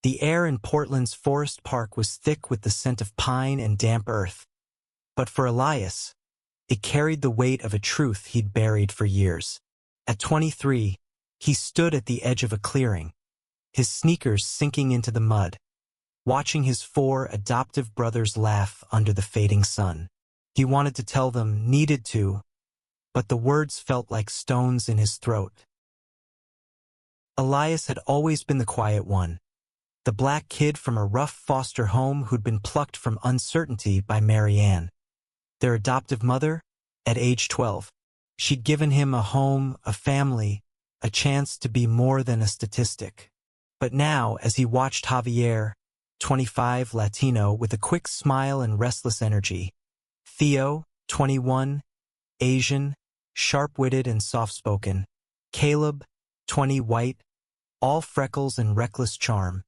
The air in Portland's Forest Park was thick with the scent of pine and damp earth. But for Elias, it carried the weight of a truth he'd buried for years. At 23, he stood at the edge of a clearing, his sneakers sinking into the mud, watching his 4 adoptive brothers laugh under the fading sun. He wanted to tell them, needed to, but the words felt like stones in his throat. Elias had always been the quiet one, the black kid from a rough foster home who'd been plucked from uncertainty by Marianne, their adoptive mother. At age 12, she'd given him a home, a family, a chance to be more than a statistic. But now, as he watched Javier, 25, Latino, with a quick smile and restless energy, Theo, 21, Asian, sharp-witted and soft-spoken, Caleb, 20, white, all freckles and reckless charm,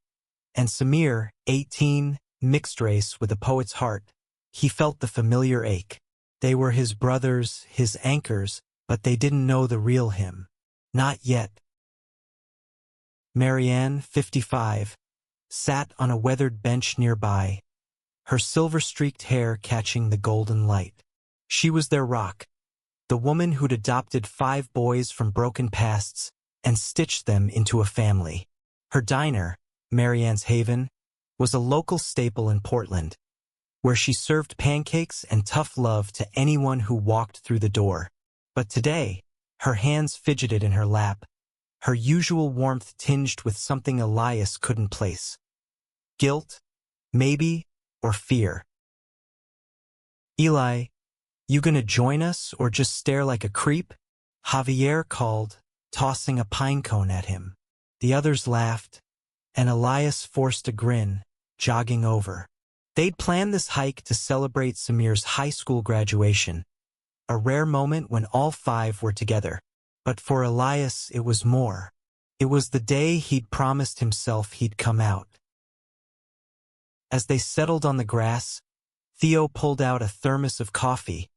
and Samir, 18, mixed race with a poet's heart, he felt the familiar ache. They were his brothers, his anchors, but they didn't know the real him. Not yet. Marianne, 55, sat on a weathered bench nearby, her silver-streaked hair catching the golden light. She was their rock, the woman who'd adopted 5 boys from broken pasts and stitched them into a family. Her diner, Marianne's Haven, was a local staple in Portland, where she served pancakes and tough love to anyone who walked through the door. But today, her hands fidgeted in her lap, her usual warmth tinged with something Elias couldn't place. Guilt, maybe, or fear. "Eli, you gonna join us or just stare like a creep?" Javier called, tossing a pine cone at him. The others laughed, and Elias forced a grin, jogging over. They'd planned this hike to celebrate Samir's high school graduation, a rare moment when all 5 were together. But for Elias, it was more. It was the day he'd promised himself he'd come out. As they settled on the grass, Theo pulled out a thermos of coffee,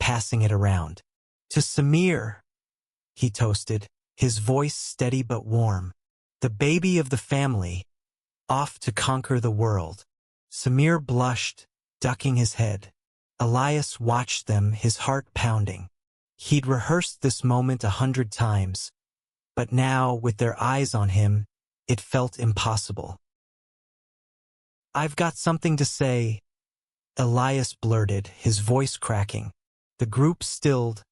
passing it around. "To Samir," he toasted, his voice steady but warm. "The baby of the family, off to conquer the world." Samir blushed, ducking his head. Elias watched them, his heart pounding. He'd rehearsed this moment 100 times, but now, with their eyes on him, it felt impossible. "I've got something to say," Elias blurted, his voice cracking. The group stilled,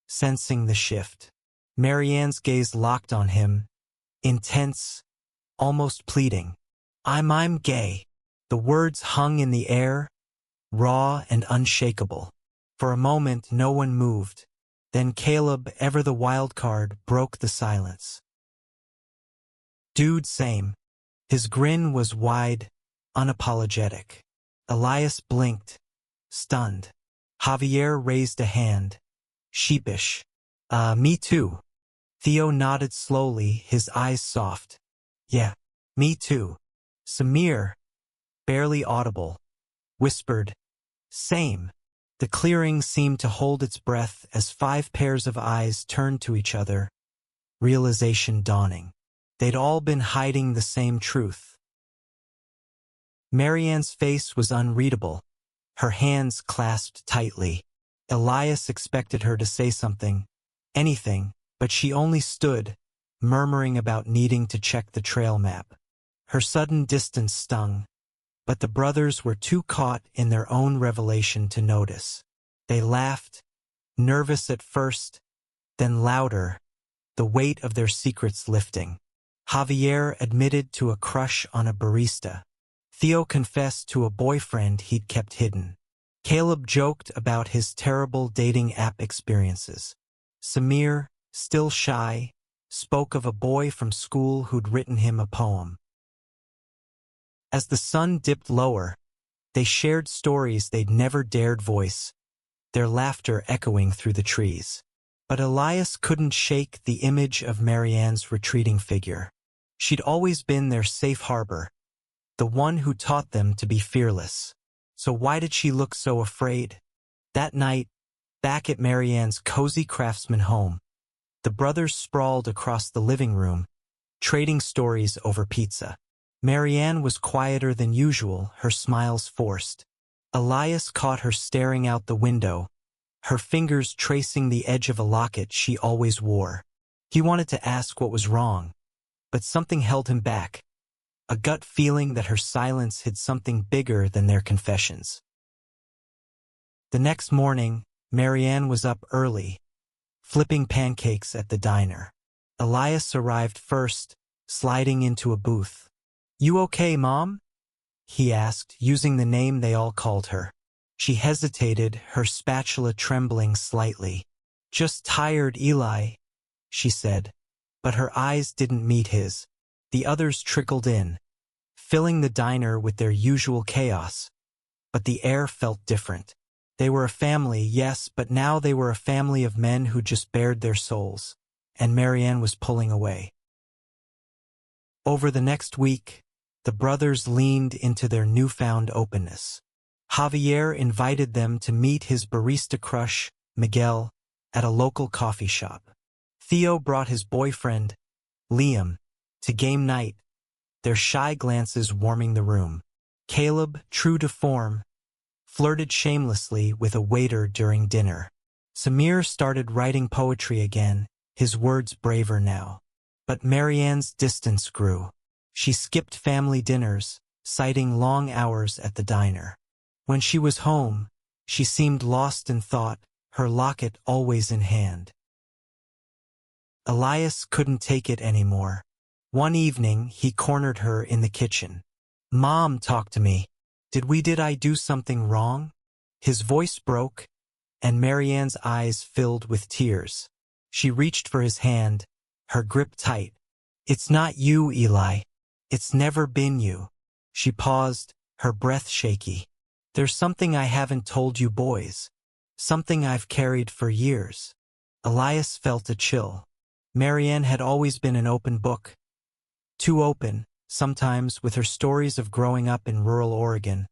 sensing the shift. Marianne's gaze locked on him, intense, almost pleading. I'm gay." The words hung in the air, raw and unshakable. For a moment, no one moved. Then Caleb, ever the wild card, broke the silence. "Dude, same." His grin was wide, unapologetic. Elias blinked, stunned. Javier raised a hand, sheepish. Me too." Theo nodded slowly, his eyes soft. "Yeah, me too." Samir, barely audible, whispered, "Same." The clearing seemed to hold its breath as 5 pairs of eyes turned to each other, realization dawning. They'd all been hiding the same truth. Marianne's face was unreadable, her hands clasped tightly. Elias expected her to say something, anything, but she only stood, murmuring about needing to check the trail map. Her sudden distance stung, but the brothers were too caught in their own revelation to notice. They laughed, nervous at first, then louder, the weight of their secrets lifting. Javier admitted to a crush on a barista. Theo confessed to a boyfriend he'd kept hidden. Caleb joked about his terrible dating app experiences. Samir, still shy, spoke of a boy from school who'd written him a poem. As the sun dipped lower, they shared stories they'd never dared voice, their laughter echoing through the trees. But Elias couldn't shake the image of Marianne's retreating figure. She'd always been their safe harbor, the one who taught them to be fearless. So why did she look so afraid? That night, back at Marianne's cozy craftsman home, the brothers sprawled across the living room, trading stories over pizza. Marianne was quieter than usual, her smiles forced. Elias caught her staring out the window, her fingers tracing the edge of a locket she always wore. He wanted to ask what was wrong, but something held him back, a gut feeling that her silence hid something bigger than their confessions. The next morning, Marianne was up early, flipping pancakes at the diner. Elias arrived first, sliding into a booth. "You okay, Mom?" he asked, using the name they all called her. She hesitated, her spatula trembling slightly. "Just tired, Eli," she said. But her eyes didn't meet his. The others trickled in, filling the diner with their usual chaos. But the air felt different. They were a family, yes, but now they were a family of men who just bared their souls. And Marianne was pulling away. Over the next week, the brothers leaned into their newfound openness. Javier invited them to meet his barista crush, Miguel, at a local coffee shop. Theo brought his boyfriend, Liam, to game night, their shy glances warming the room. Caleb, true to form, flirted shamelessly with a waiter during dinner. Samir started writing poetry again, his words braver now. But Marianne's distance grew. She skipped family dinners, citing long hours at the diner. When she was home, she seemed lost in thought, her locket always in hand. Elias couldn't take it anymore. One evening, he cornered her in the kitchen. "Mom, talk to me. Did I do something wrong?" His voice broke, and Marianne's eyes filled with tears. She reached for his hand, her grip tight. "It's not you, Eli. It's never been you." She paused, her breath shaky. "There's something I haven't told you boys. Something I've carried for years." Elias felt a chill. Marianne had always been an open book. Too open, sometimes, with her stories of growing up in rural Oregon,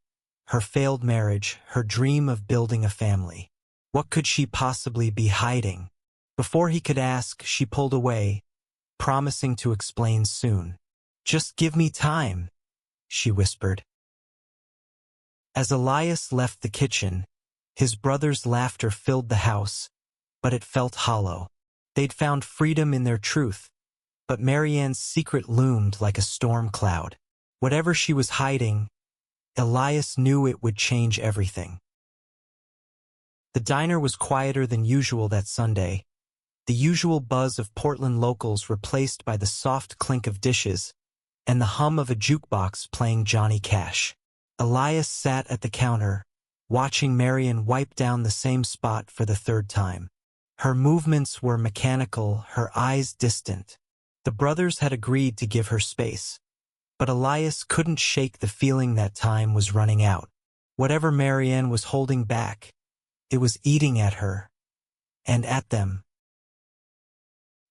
her failed marriage, her dream of building a family. What could she possibly be hiding? Before he could ask, she pulled away, promising to explain soon. "Just give me time," she whispered. As Elias left the kitchen, his brother's laughter filled the house, but it felt hollow. They'd found freedom in their truth, but Marianne's secret loomed like a storm cloud. Whatever she was hiding, Elias knew it would change everything. The diner was quieter than usual that Sunday, the usual buzz of Portland locals replaced by the soft clink of dishes and the hum of a jukebox playing Johnny Cash. Elias sat at the counter, watching Marianne wipe down the same spot for the third time. Her movements were mechanical, her eyes distant. The brothers had agreed to give her space, but Elias couldn't shake the feeling that time was running out. Whatever Marianne was holding back, it was eating at her, and at them.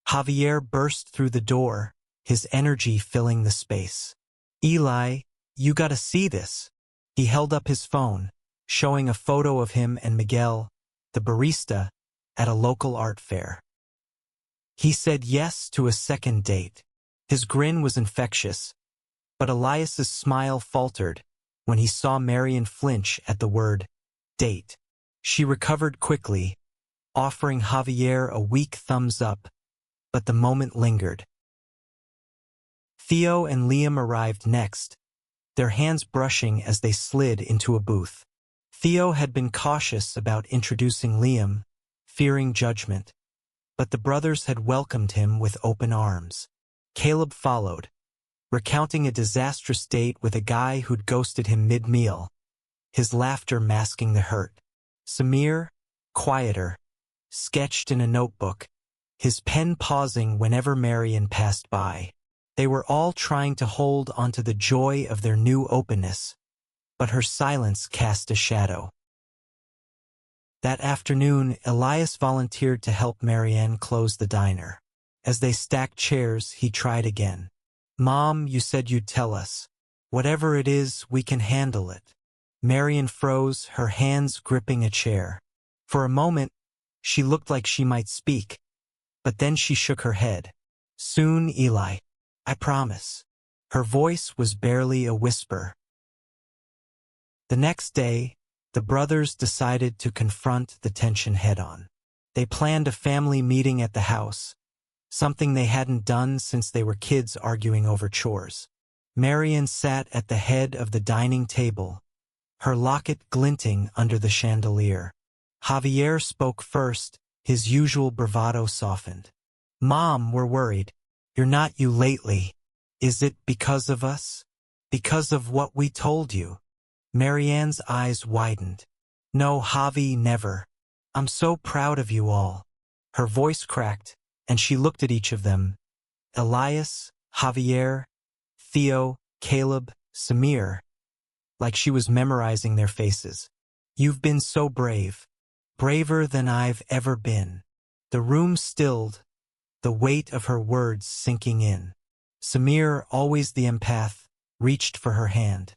Javier burst through the door, his energy filling the space. "Eli, you gotta see this." He held up his phone, showing a photo of him and Miguel, the barista, at a local art fair. He said yes to a second date. His grin was infectious, but Elias's smile faltered when he saw Marianne flinch at the word date. She recovered quickly, offering Javier a weak thumbs up, but the moment lingered. Theo and Liam arrived next, their hands brushing as they slid into a booth. Theo had been cautious about introducing Liam, fearing judgment, but the brothers had welcomed him with open arms. Caleb followed, recounting a disastrous date with a guy who'd ghosted him mid-meal, his laughter masking the hurt. Samir, quieter, sketched in a notebook, his pen pausing whenever Marianne passed by. They were all trying to hold onto the joy of their new openness, but her silence cast a shadow. That afternoon, Elias volunteered to help Marianne close the diner. As they stacked chairs, he tried again. "Mom, you said you'd tell us. Whatever it is, we can handle it." Marianne froze, her hands gripping a chair. For a moment, she looked like she might speak, but then she shook her head. "Soon, Eli. I promise." Her voice was barely a whisper. The next day, the brothers decided to confront the tension head-on. They planned a family meeting at the house, something they hadn't done since they were kids arguing over chores. Marian sat at the head of the dining table, her locket glinting under the chandelier. Javier spoke first, his usual bravado softened. "Mom, we're worried. You're not you lately. Is it because of us? Because of what we told you?" Marianne's eyes widened. "No, Javi, never. I'm so proud of you all." Her voice cracked, and she looked at each of them. Elias, Javier, Theo, Caleb, Samir, like she was memorizing their faces. "You've been so brave. Braver than I've ever been." The room stilled, the weight of her words sinking in. Samir, always the empath, reached for her hand.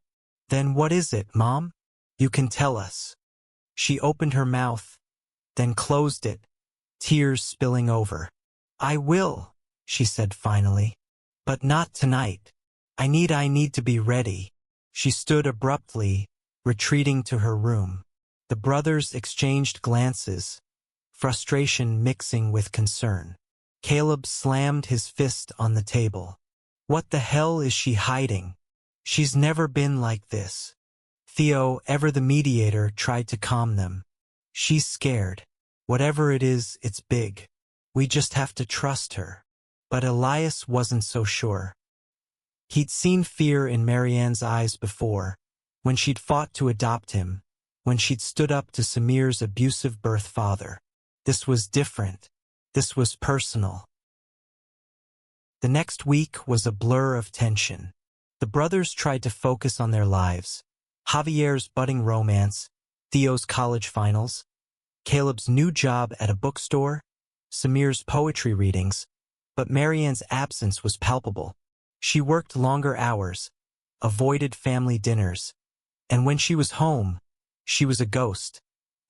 "Then what is it, Mom? You can tell us." She opened her mouth, then closed it, tears spilling over. "I will," she said finally. "But not tonight. I need to be ready." She stood abruptly, retreating to her room. The brothers exchanged glances, frustration mixing with concern. Caleb slammed his fist on the table. "What the hell is she hiding? She's never been like this." Theo, ever the mediator, tried to calm them. "She's scared. Whatever it is, it's big. We just have to trust her." But Elias wasn't so sure. He'd seen fear in Marianne's eyes before, when she'd fought to adopt him, when she'd stood up to Samir's abusive birth father. This was different. This was personal. The next week was a blur of tension. The brothers tried to focus on their lives. Javier's budding romance, Theo's college finals, Caleb's new job at a bookstore, Samir's poetry readings, but Marianne's absence was palpable. She worked longer hours, avoided family dinners, and when she was home, she was a ghost,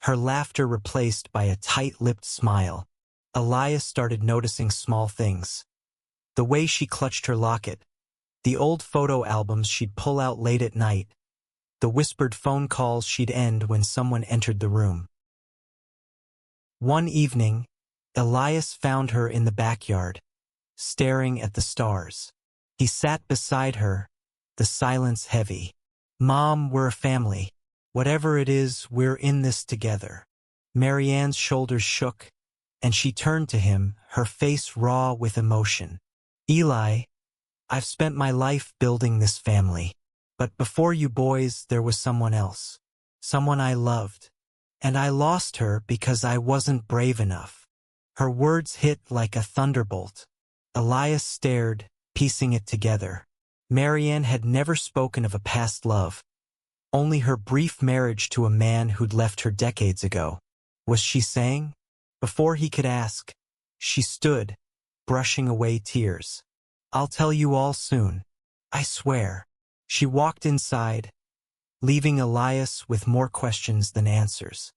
her laughter replaced by a tight-lipped smile. Elias started noticing small things. The way she clutched her locket, the old photo albums she'd pull out late at night, the whispered phone calls she'd end when someone entered the room. One evening, Elias found her in the backyard, staring at the stars. He sat beside her, the silence heavy. "Mom, we're a family. Whatever it is, we're in this together." Marianne's shoulders shook, and she turned to him, her face raw with emotion. "Eli, I've spent my life building this family. But before you boys, there was someone else. Someone I loved. And I lost her because I wasn't brave enough." Her words hit like a thunderbolt. Elias stared, piecing it together. Marianne had never spoken of a past love, only her brief marriage to a man who'd left her decades ago. Was she saying? Before he could ask, she stood, brushing away tears. "I'll tell you all soon. I swear." She walked inside, leaving Elias with more questions than answers.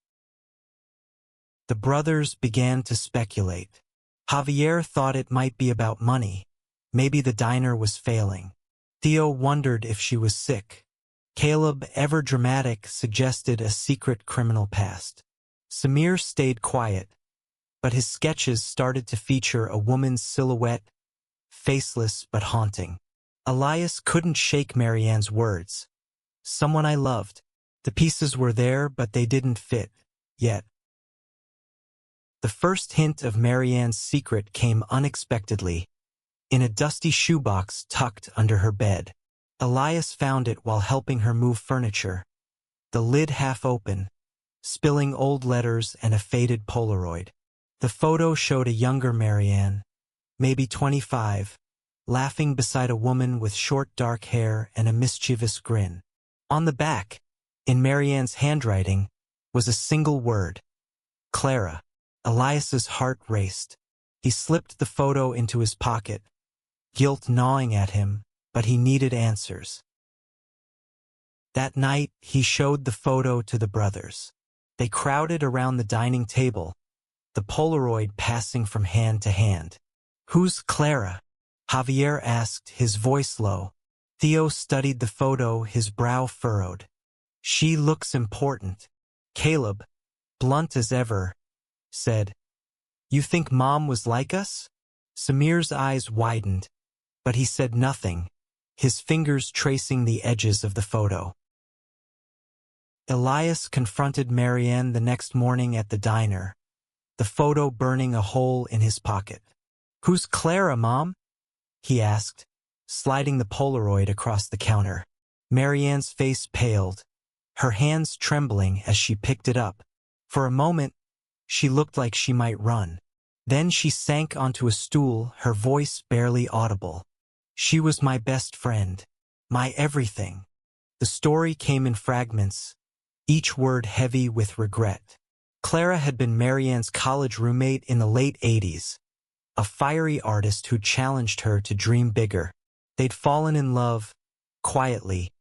The brothers began to speculate. Javier thought it might be about money. Maybe the diner was failing. Theo wondered if she was sick. Caleb, ever dramatic, suggested a secret criminal past. Samir stayed quiet, but his sketches started to feature a woman's silhouette, faceless but haunting. Elias couldn't shake Marianne's words. "Someone I loved." The pieces were there, but they didn't fit, yet. The first hint of Marianne's secret came unexpectedly, in a dusty shoebox tucked under her bed. Elias found it while helping her move furniture, the lid half open, spilling old letters and a faded Polaroid. The photo showed a younger Marianne, maybe 25, laughing beside a woman with short dark hair and a mischievous grin. On the back, in Marianne's handwriting, was a single word: Clara. Elias's heart raced. He slipped the photo into his pocket, guilt gnawing at him, but he needed answers. That night, he showed the photo to the brothers. They crowded around the dining table, the Polaroid passing from hand to hand. "Who's Clara?" Javier asked, his voice low. Theo studied the photo, his brow furrowed. She looks important. Caleb, blunt as ever, said, You think Mom was like us? Samir's eyes widened, but he said nothing, his fingers tracing the edges of the photo. Elias confronted Marianne the next morning at the diner, the photo burning a hole in his pocket. Who's Clara, Mom? He asked, sliding the Polaroid across the counter. Marianne's face paled, her hands trembling as she picked it up. For a moment, she looked like she might run. Then she sank onto a stool, her voice barely audible. She was my best friend, my everything. The story came in fragments, each word heavy with regret. Clara had been Marianne's college roommate in the late 80s, a fiery artist who challenged her to dream bigger. They'd fallen in love, quietly,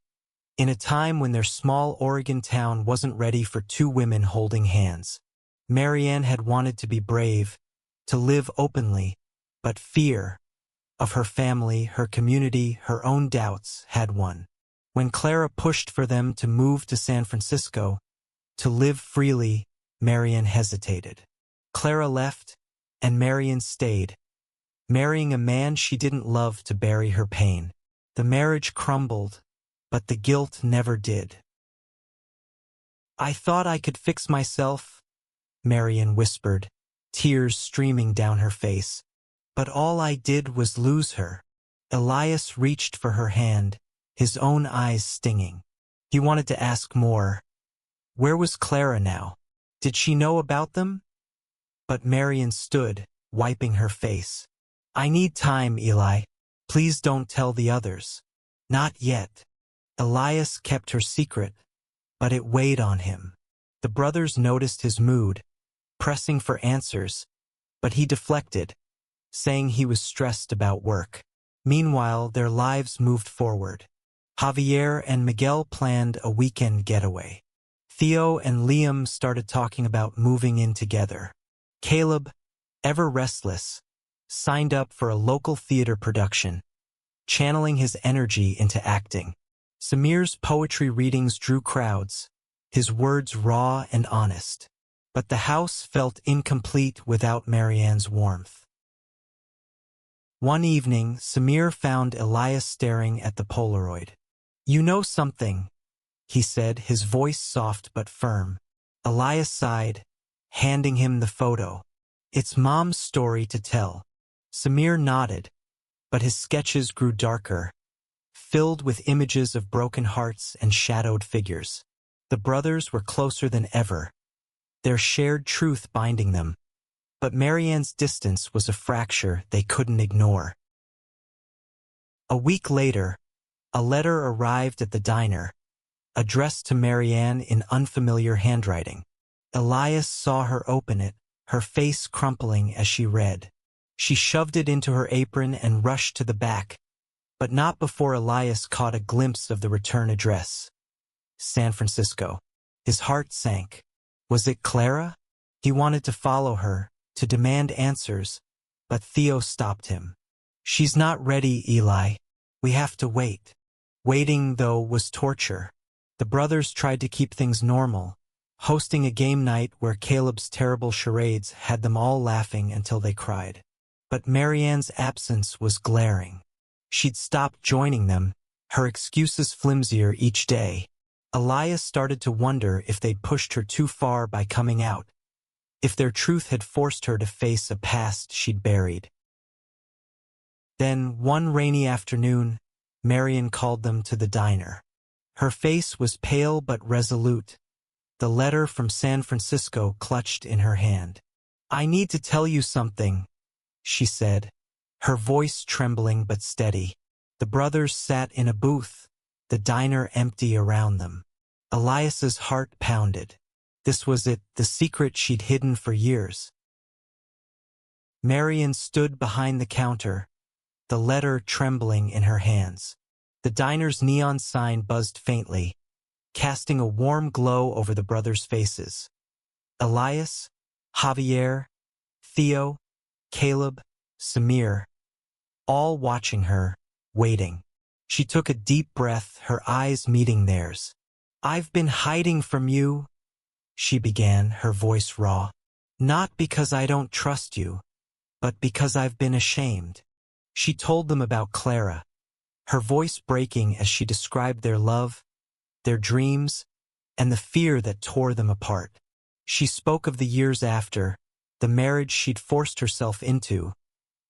in a time when their small Oregon town wasn't ready for two women holding hands. Marianne had wanted to be brave, to live openly, but fear of her family, her community, her own doubts had won. When Clara pushed for them to move to San Francisco, to live freely, Marianne hesitated. Clara left, and Marianne stayed, marrying a man she didn't love to bury her pain. The marriage crumbled, but the guilt never did. I thought I could fix myself, Marianne whispered, tears streaming down her face. But all I did was lose her. Elias reached for her hand, his own eyes stinging. He wanted to ask more. Where was Clara now? Did she know about them? But Marianne stood, wiping her face. I need time, Eli. Please don't tell the others. Not yet. Elias kept her secret, but it weighed on him. The brothers noticed his mood, pressing for answers, but he deflected, saying he was stressed about work. Meanwhile, their lives moved forward. Javier and Miguel planned a weekend getaway. Theo and Liam started talking about moving in together. Caleb, ever restless, signed up for a local theater production, channeling his energy into acting. Samir's poetry readings drew crowds, his words raw and honest. But the house felt incomplete without Marianne's warmth. One evening, Samir found Elias staring at the Polaroid. You know something, he said, his voice soft but firm. Elias sighed, handing him the photo. It's Mom's story to tell. Samir nodded, but his sketches grew darker, filled with images of broken hearts and shadowed figures. The brothers were closer than ever, their shared truth binding them. But Marianne's distance was a fracture they couldn't ignore. A week later, a letter arrived at the diner, addressed to Marianne in unfamiliar handwriting. Elias saw her open it, her face crumpling as she read. She shoved it into her apron and rushed to the back, but not before Elias caught a glimpse of the return address. San Francisco. His heart sank. Was it Clara? He wanted to follow her, to demand answers, but Theo stopped him. She's not ready, Eli. We have to wait. Waiting, though, was torture. The brothers tried to keep things normal, hosting a game night where Caleb's terrible charades had them all laughing until they cried. But Marianne's absence was glaring. She'd stopped joining them, her excuses flimsier each day. Elias started to wonder if they'd pushed her too far by coming out, if their truth had forced her to face a past she'd buried. Then, one rainy afternoon, Marianne called them to the diner. Her face was pale but resolute, the letter from San Francisco clutched in her hand. I need to tell you something, she said, her voice trembling but steady. The brothers sat in a booth, the diner empty around them. Elias's heart pounded. This was it, the secret she'd hidden for years. Marianne stood behind the counter, the letter trembling in her hands. The diner's neon sign buzzed faintly, casting a warm glow over the brothers' faces. Elias, Javier, Theo, Caleb, Samir, all watching her, waiting. She took a deep breath, her eyes meeting theirs. "I've been hiding from you," she began, her voice raw. "Not because I don't trust you, but because I've been ashamed." She told them about Clara, her voice breaking as she described their love, their dreams, and the fear that tore them apart. She spoke of the years after, the marriage she'd forced herself into,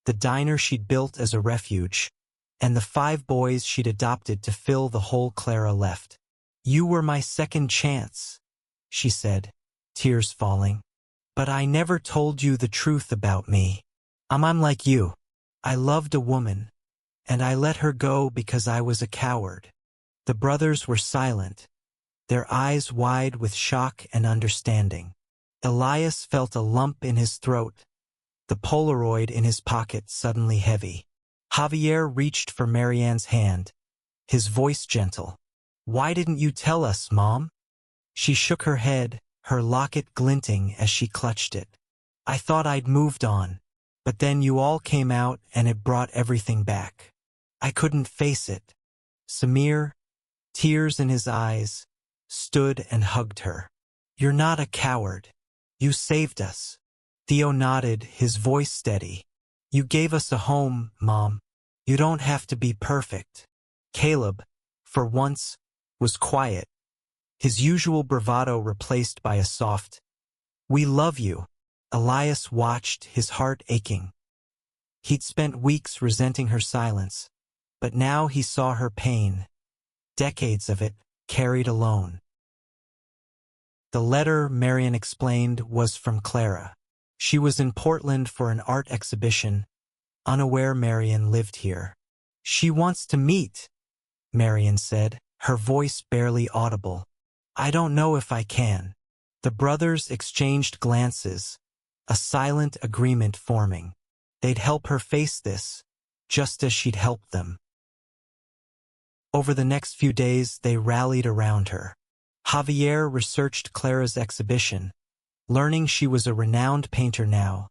the diner she'd built as a refuge, and the 5 boys she'd adopted to fill the hole Clara left. "You were my second chance," she said, tears falling. "But I never told you the truth about me. I'm like you. I loved a woman, and I let her go because I was a coward." The brothers were silent, their eyes wide with shock and understanding. Elias felt a lump in his throat, the Polaroid in his pocket suddenly heavy. Javier reached for Marianne's hand, his voice gentle. "Why didn't you tell us, Mom?" She shook her head, her locket glinting as she clutched it. "I thought I'd moved on, but then you all came out and it brought everything back. I couldn't face it." Samir, tears in his eyes, stood and hugged her. "You're not a coward. You saved us." Theo nodded, his voice steady. "You gave us a home, Mom. You don't have to be perfect." Caleb, for once, was quiet, his usual bravado replaced by a soft, "We love you." Elias watched, his heart aching. He'd spent weeks resenting her silence, but now he saw her pain, decades of it, carried alone. The letter, Marian explained, was from Clara. She was in Portland for an art exhibition, unaware Marian lived here. "She wants to meet," Marian said, her voice barely audible. "I don't know if I can." The brothers exchanged glances, a silent agreement forming. They'd help her face this, just as she'd helped them. Over the next few days, they rallied around her. Javier researched Clara's exhibition, learning she was a renowned painter now,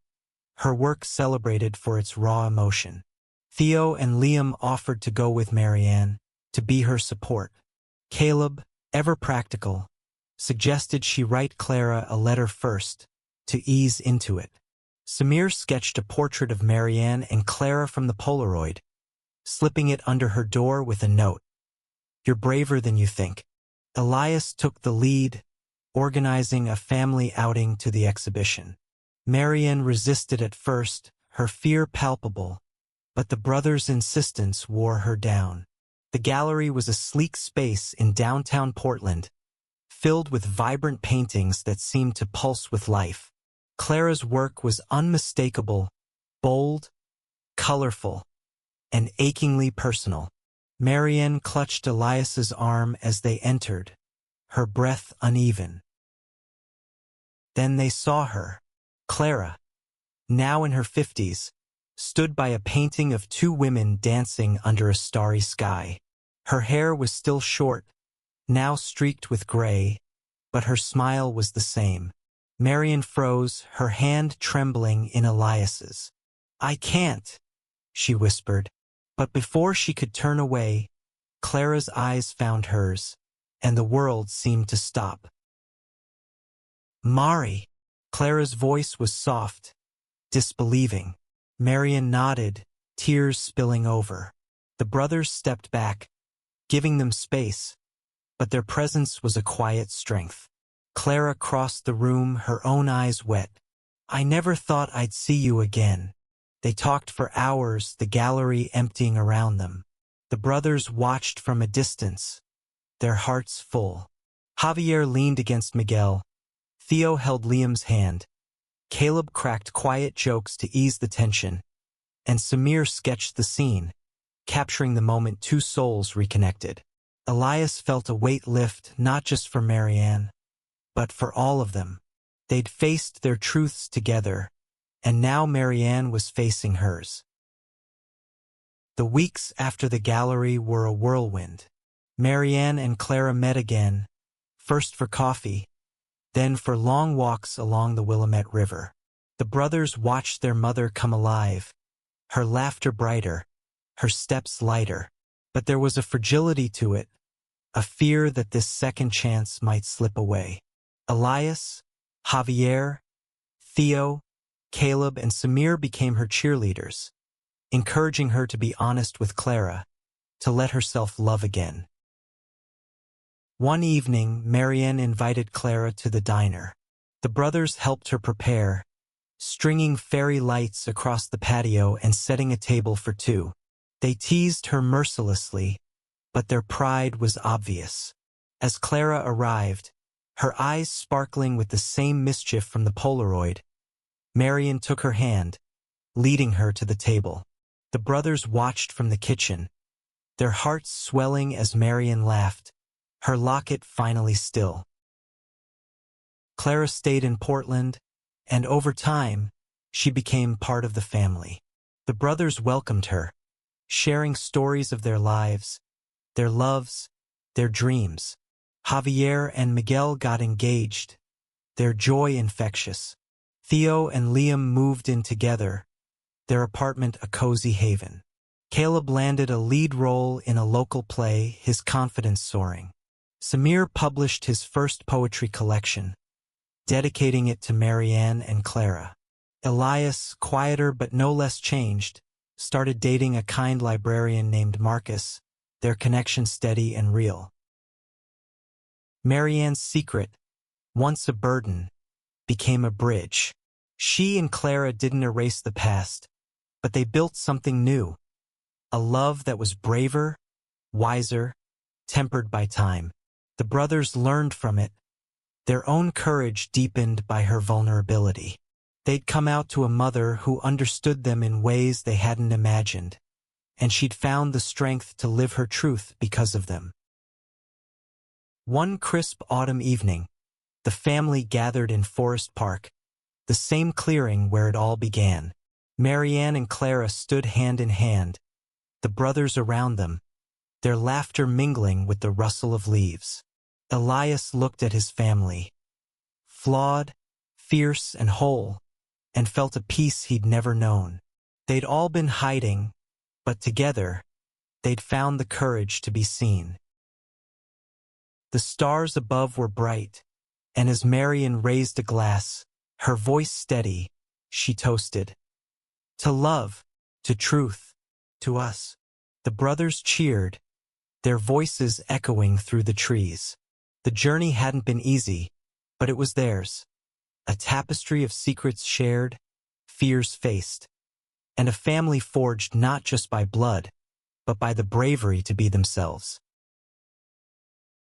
her work celebrated for its raw emotion. Theo and Liam offered to go with Marianne, to be her support. Caleb, ever practical, suggested she write Clara a letter first, to ease into it. Samir sketched a portrait of Marianne and Clara from the Polaroid, slipping it under her door with a note. "You're braver than you think." Elias took the lead, organizing a family outing to the exhibition. Marianne resisted at first, her fear palpable, but the brothers' insistence wore her down. The gallery was a sleek space in downtown Portland, filled with vibrant paintings that seemed to pulse with life. Clara's work was unmistakable, bold, colorful, and achingly personal. Marianne clutched Elias's arm as they entered, her breath uneven. Then they saw her. Clara, now in her 50s, stood by a painting of 2 women dancing under a starry sky. Her hair was still short, now streaked with gray, but her smile was the same. Marianne froze, her hand trembling in Elias's. "I can't," she whispered. But before she could turn away, Clara's eyes found hers, and the world seemed to stop. "Mari." Clara's voice was soft, disbelieving. Marianne nodded, tears spilling over. The brothers stepped back, giving them space, but their presence was a quiet strength. Clara crossed the room, her own eyes wet. "I never thought I'd see you again." They talked for hours, the gallery emptying around them. The brothers watched from a distance, their hearts full. Javier leaned against Miguel. Theo held Liam's hand. Caleb cracked quiet jokes to ease the tension, and Samir sketched the scene, capturing the moment 2 souls reconnected. Elias felt a weight lift, not just for Marianne, but for all of them. They'd faced their truths together, and now Marianne was facing hers. The weeks after the gallery were a whirlwind. Marianne and Clara met again, first for coffee, then for long walks along the Willamette River. The brothers watched their mother come alive, her laughter brighter, her steps lighter. But there was a fragility to it, a fear that this second chance might slip away. Elias, Javier, Theo, Caleb, and Samir became her cheerleaders, encouraging her to be honest with Clara, to let herself love again. One evening, Marianne invited Clara to the diner. The brothers helped her prepare, stringing fairy lights across the patio and setting a table for two. They teased her mercilessly, but their pride was obvious. As Clara arrived, her eyes sparkling with the same mischief from the Polaroid, Marianne took her hand, leading her to the table. The brothers watched from the kitchen, their hearts swelling as Marianne laughed, her locket finally still. Clara stayed in Portland, and over time, she became part of the family. The brothers welcomed her, sharing stories of their lives, their loves, their dreams. Javier and Miguel got engaged, their joy infectious. Theo and Liam moved in together, their apartment a cozy haven. Caleb landed a lead role in a local play, his confidence soaring. Samir published his first poetry collection, dedicating it to Marianne and Clara. Elias, quieter but no less changed, started dating a kind librarian named Marcus, their connection steady and real. Marianne's secret, once a burden, became a bridge. She and Clara didn't erase the past, but they built something new, a love that was braver, wiser, tempered by time. The brothers learned from it, their own courage deepened by her vulnerability. They'd come out to a mother who understood them in ways they hadn't imagined, and she'd found the strength to live her truth because of them. One crisp autumn evening, the family gathered in Forest Park, the same clearing where it all began. Marianne and Clara stood hand in hand, the brothers around them, their laughter mingling with the rustle of leaves. Elias looked at his family, flawed, fierce, and whole, and felt a peace he'd never known. They'd all been hiding, but together, they'd found the courage to be seen. The stars above were bright, and as Marianne raised a glass, her voice steady, she toasted. To love, to truth, to us. The brothers cheered, their voices echoing through the trees. The journey hadn't been easy, but it was theirs. A tapestry of secrets shared, fears faced, and a family forged not just by blood, but by the bravery to be themselves.